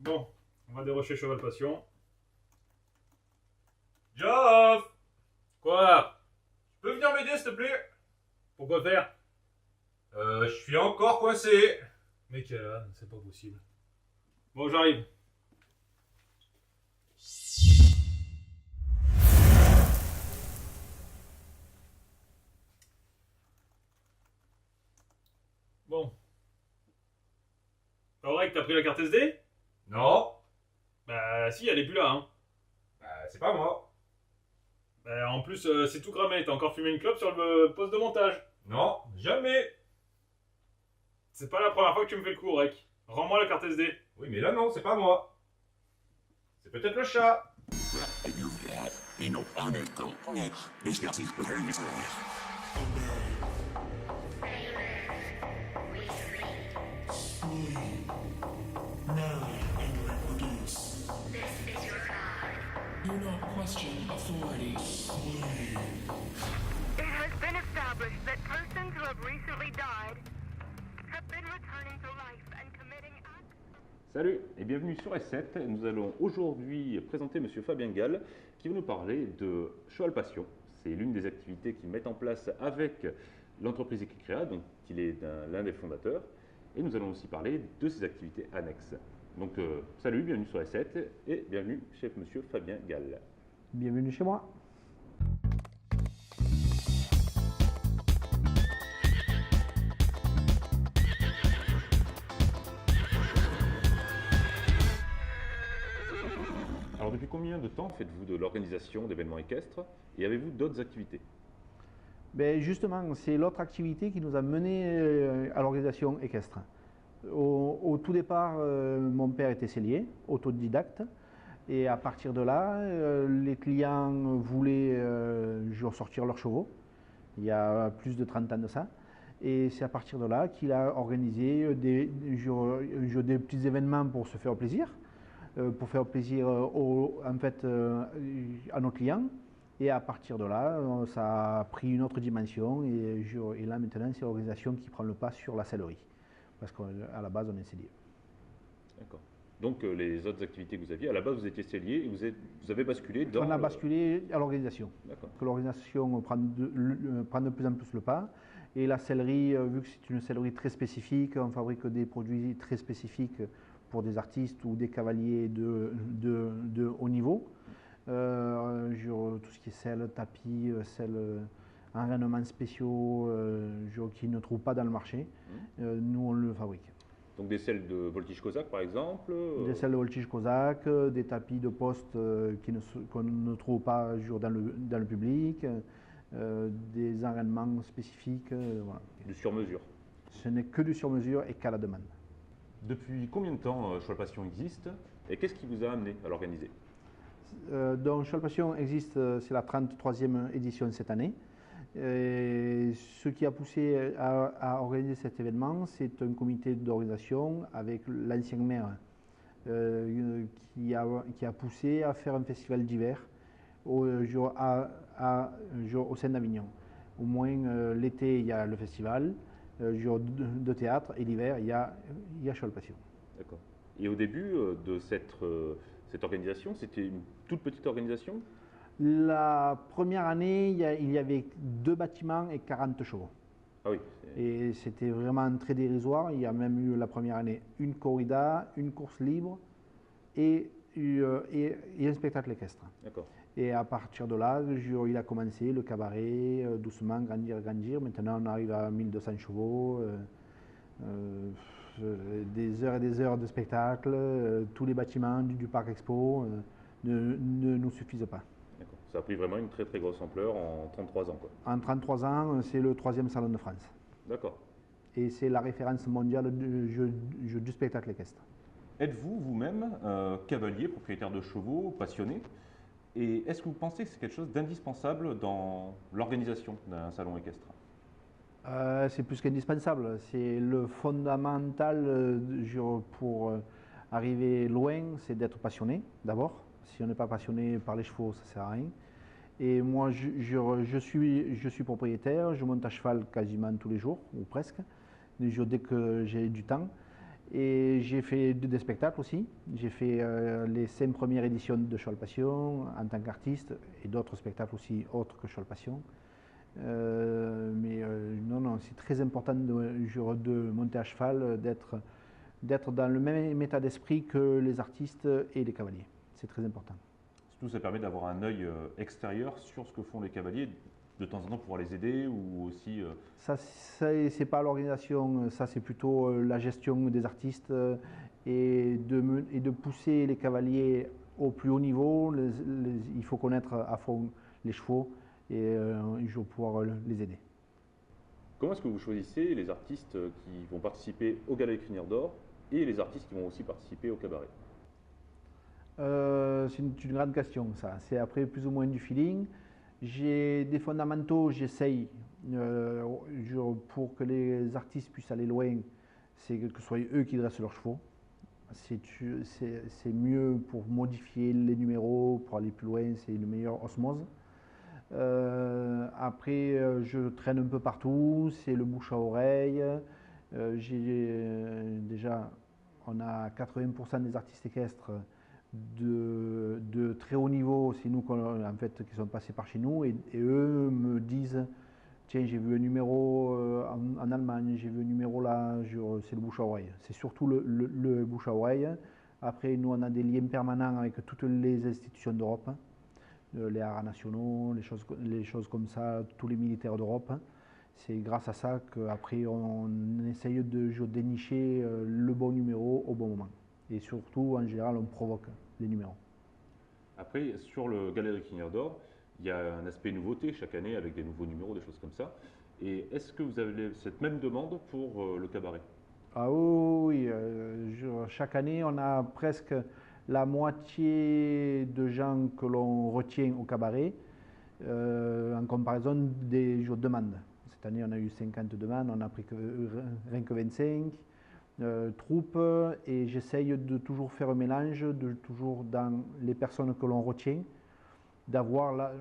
Bon, on va dérocher Cheval Passion. Geoff, Quoi? tu peux venir m'aider s'il te plaît? Pourquoi faire? Je suis encore coincé. Mec, c'est pas possible. Bon, j'arrive. Bon. C'est vrai que t'as pris la carte SD? Non, Bah si, elle est plus là, hein. c'est pas moi. Bah, en plus, c'est tout cramé. T'as encore fumé une clope sur le poste de montage. Non, jamais. C'est pas la première fois que tu me fais le coup, Rec. Rends-moi la carte SD. Oui, mais là non, c'est pas moi. C'est peut-être le chat. Marry and reproduce. Do not question authority. It has been established that persons who have recently died have been returning to life and committing acts. Salut et bienvenue sur S7. Nous allons aujourd'hui présenter Monsieur Fabien Gall qui va nous parler de Cheval Passion. C'est l'une des activités qu'il met en place avec l'entreprise Equicrea, donc il est l'un des fondateurs. Et nous allons aussi parler de ses activités annexes. Donc salut, bienvenue sur S7 et bienvenue chez Monsieur Fabien Gall. Bienvenue chez moi. Alors depuis combien de temps faites-vous de l'organisation d'événements équestres et avez-vous d'autres activités? Ben justement, c'est l'autre activité qui nous a mené à l'organisation équestre. Au tout départ, mon père était sellier, autodidacte, et à partir de là, les clients voulaient sortir leurs chevaux, il y a plus de 30 ans de ça, et c'est à partir de là qu'il a organisé des petits événements pour se faire plaisir, pour faire plaisir à nos clients. Et à partir de là, ça a pris une autre dimension et là maintenant c'est l'organisation qui prend le pas sur la sellerie. Parce qu'à la base on est sellier. D'accord. Donc les autres activités que vous aviez, à la base vous étiez sellier et vous avez basculé dans... On a basculé à l'organisation. D'accord. Que l'organisation prend de plus en plus le pas. Et la sellerie, vu que c'est une sellerie très spécifique, on fabrique des produits très spécifiques pour des artistes ou des cavaliers de haut niveau. Tout ce qui est selle, tapis, selle, enrainements spéciaux qui ne trouvent pas dans le marché, nous on le fabrique. Donc des selles de voltige Cosaque par exemple Des selles de voltige Cosaque, des tapis de poste qu'on ne trouve pas dans le public, des enrainements spécifiques. Voilà. du sur-mesure. Ce n'est que du sur-mesure et qu'à la demande. Depuis combien de temps Cheval Passion existe et qu'est-ce qui vous a amené à l'organiser? Donc Cheval Passion existe, c'est la 33e édition cette année. Et ce qui a poussé à organiser cet événement, c'est un comité d'organisation avec l'ancien maire qui a poussé à faire un festival d'hiver au sein d'Avignon. Au moins l'été, il y a le festival, jour de théâtre, et l'hiver, il y a Cheval Passion. D'accord. Et au début de cette organisation, c'était une toute petite organisation? La première année, il y avait 2 bâtiments et 40 chevaux. Ah oui. Et c'était vraiment très dérisoire. Il y a même eu la première année une corrida, une course libre et un spectacle équestre. D'accord. Et à partir de là, il a commencé le cabaret, doucement, grandir, grandir. Maintenant, on arrive à 1200 chevaux, des heures et des heures de spectacle. Tous les bâtiments du Parc Expo ne nous suffisent pas. D'accord. Ça a pris vraiment une très très grosse ampleur en 33 ans, quoi. En 33 ans, c'est le 3e salon de France. D'accord. Et c'est la référence mondiale du spectacle équestre. Êtes-vous vous-même cavalier, propriétaire de chevaux, passionné? Et est-ce que vous pensez que c'est quelque chose d'indispensable dans l'organisation d'un salon équestre? C'est plus qu'indispensable. C'est le fondamental pour arriver loin, c'est d'être passionné d'abord. Si on n'est pas passionné par les chevaux, ça ne sert à rien. Et moi, je suis propriétaire, je monte à cheval quasiment tous les jours, ou presque, dès que j'ai du temps. Et j'ai fait des spectacles aussi. J'ai fait les 5 premières éditions de Cheval Passion en tant qu'artiste et d'autres spectacles aussi autres que Cheval Passion. Non, c'est très important de monter à cheval, d'être dans le même état d'esprit que les artistes et les cavaliers. C'est très important. Surtout, ça permet d'avoir un œil extérieur sur ce que font les cavaliers, de temps en temps pouvoir les aider ou aussi. Ça, c'est pas l'organisation, ça c'est plutôt la gestion des artistes et de pousser les cavaliers au plus haut niveau. Il faut connaître à fond les chevaux et je vais pouvoir les aider. Comment est-ce que vous choisissez les artistes qui vont participer au Gala des Crinières d'Or et les artistes qui vont aussi participer au cabaret? C'est une grande question, ça. C'est après plus ou moins du feeling. J'ai des fondamentaux, j'essaye pour que les artistes puissent aller loin, c'est que ce soit eux qui dressent leurs chevaux. C'est mieux pour modifier les numéros, pour aller plus loin, c'est une meilleure osmose. Après, je traîne un peu partout, c'est le bouche à oreille. Déjà, on a 80% des artistes équestres de très haut niveau, c'est nous en fait, qui sont passés par chez nous et eux me disent tiens, j'ai vu un numéro en Allemagne, j'ai vu un numéro là, c'est le bouche à oreille. C'est surtout le bouche à oreille. Après, nous, on a des liens permanents avec toutes les institutions d'Europe, les haras nationaux, les choses comme ça, tous les militaires d'Europe. C'est grâce à ça qu'après, on essaye de dénicher le bon numéro au bon moment. Et surtout, en général, on provoque les numéros. Après, sur le Gala des Crinières d'Or, il y a un aspect nouveauté chaque année avec des nouveaux numéros, des choses comme ça. Et est-ce que vous avez cette même demande pour le cabaret? Ah oui, chaque année, on a presque la moitié de gens que l'on retient au cabaret en comparaison des demandes. Cette année, on a eu 50 demandes, on n'a pris rien que 25. Troupes et j'essaye de toujours faire un mélange, de toujours dans les personnes que l'on retient, d'avoir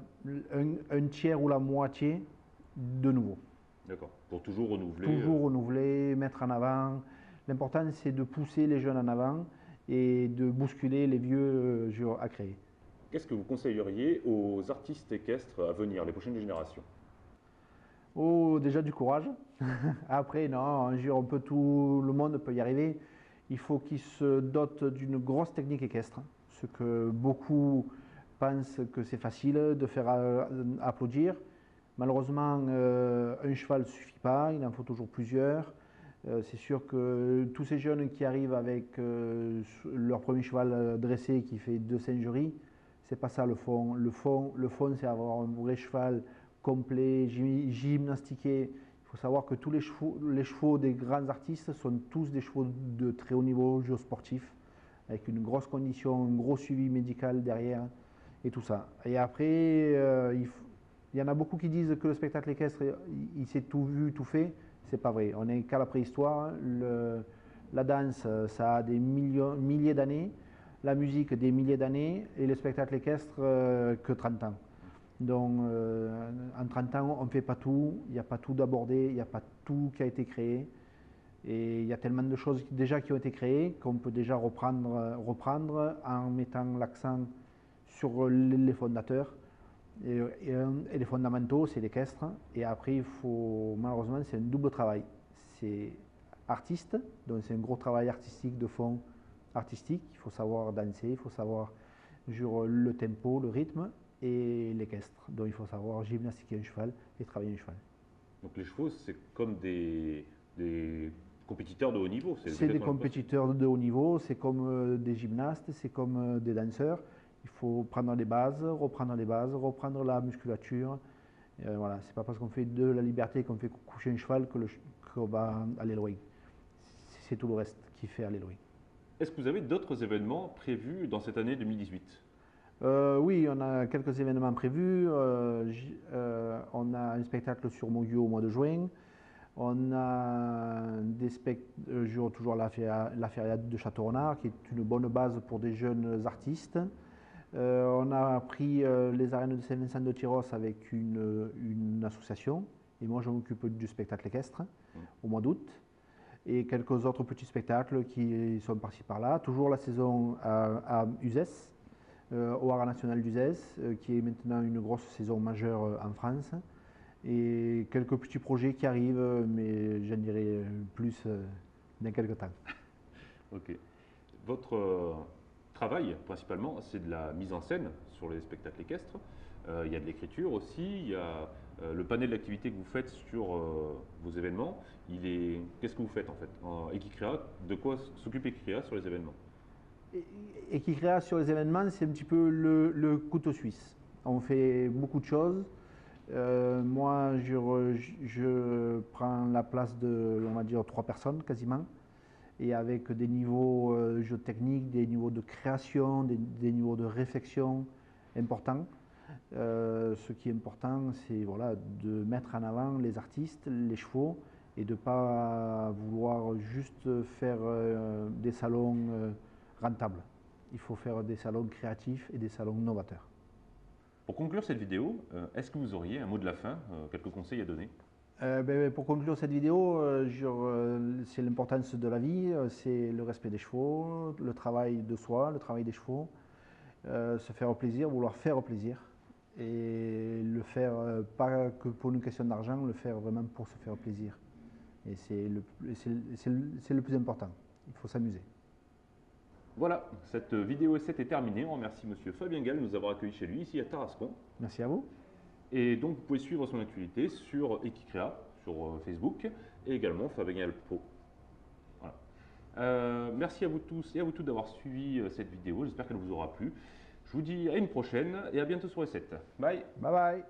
un tiers ou la moitié de nouveau. D'accord, pour toujours renouveler. Toujours renouveler, mettre en avant. L'important c'est de pousser les jeunes en avant et de bousculer les vieux à créer. Qu'est-ce que vous conseilleriez aux artistes équestres à venir, les prochaines générations? Oh, déjà du courage. Après, non, tout le monde peut y arriver. Il faut qu'ils se dotent d'une grosse technique équestre. Ce que beaucoup pensent que c'est facile de faire applaudir. Malheureusement, un cheval ne suffit pas, il en faut toujours plusieurs. C'est sûr que tous ces jeunes qui arrivent avec leur premier cheval dressé qui fait 2 singeries, c'est pas ça le fond. Le fond, c'est avoir un vrai cheval complet, gymnastiqué. Il faut savoir que tous les chevaux des grands artistes sont tous des chevaux de très haut niveau géosportif, avec une grosse condition, un gros suivi médical derrière et tout ça. Et après, il y en a beaucoup qui disent que le spectacle équestre, il s'est tout vu, tout fait. C'est pas vrai. On n'est qu'à la préhistoire. La danse, ça a des milliers d'années. La musique, des milliers d'années. Et le spectacle équestre, que 30 ans. Donc, en 30 ans, on ne fait pas tout, il n'y a pas tout d'abordé, il n'y a pas tout qui a été créé. Et il y a tellement de choses déjà qui ont été créées qu'on peut déjà reprendre en mettant l'accent sur les fondateurs. Et les fondamentaux, c'est l'équestre. Et après, malheureusement, c'est un double travail. C'est artiste, donc c'est un gros travail artistique de fond artistique. Il faut savoir danser, il faut savoir le tempo, le rythme. Et l'équestre, donc il faut savoir gymnastiquer un cheval et travailler un cheval. Donc les chevaux, c'est comme des compétiteurs de haut niveau. C'est des compétiteurs de haut niveau, c'est comme des gymnastes, c'est comme des danseurs. Il faut prendre les bases, reprendre la musculature. Voilà, c'est pas parce qu'on fait de la liberté qu'on fait coucher un cheval qu'on va aller loin. C'est tout le reste qui fait aller loin. Est-ce que vous avez d'autres événements prévus dans cette année 2018? Oui, on a quelques événements prévus. On a un spectacle sur Montgueux au mois de juin. On a toujours la Fériade de Château-Renard, qui est une bonne base pour des jeunes artistes. On a pris les arènes de Saint-Vincent de Tyros avec une association. Et moi, je m'occupe du spectacle équestre au mois d'août. et quelques autres petits spectacles qui sont par-ci par-là. Toujours la saison à Uzès, au Haras National d'Uzès, qui est maintenant une grosse saison majeure en France. Et quelques petits projets qui arrivent, mais j'en dirai plus dans quelques temps. Ok. Votre travail, principalement, c'est de la mise en scène sur les spectacles équestres. Il y a de l'écriture aussi, il y a le panel d'activités que vous faites sur vos événements. Qu'est-ce que vous faites en fait Equicrea, de quoi s'occupe Equicrea sur les événements? Equicrea sur les événements, c'est un petit peu le couteau suisse. On fait beaucoup de choses. Moi, je prends la place de, on va dire, 3 personnes quasiment, et avec des niveaux géotechniques, des niveaux de création, des niveaux de réflexion importants. Ce qui est important, c'est voilà, de mettre en avant les artistes, les chevaux, et de ne pas vouloir juste faire des salons rentables. Il faut faire des salons créatifs et des salons novateurs. Pour conclure cette vidéo, est-ce que vous auriez un mot de la fin, quelques conseils à donner? Pour conclure cette vidéo, c'est l'importance de la vie, c'est le respect des chevaux, le travail de soi, le travail des chevaux, se faire plaisir, vouloir faire plaisir, et le faire pas que pour une question d'argent, le faire vraiment pour se faire plaisir. Et c'est le plus important, il faut s'amuser. Voilà, cette vidéo essai est terminée. On remercie Monsieur Fabien Gall de nous avoir accueillis chez lui, ici à Tarascon. Merci à vous. Et donc vous pouvez suivre son actualité sur Equicrea, sur Facebook, et également Fabien Gall Pro. Voilà. Merci à vous tous et à vous toutes d'avoir suivi cette vidéo. J'espère qu'elle vous aura plu. Je vous dis à une prochaine et à bientôt sur S7. Bye. Bye bye.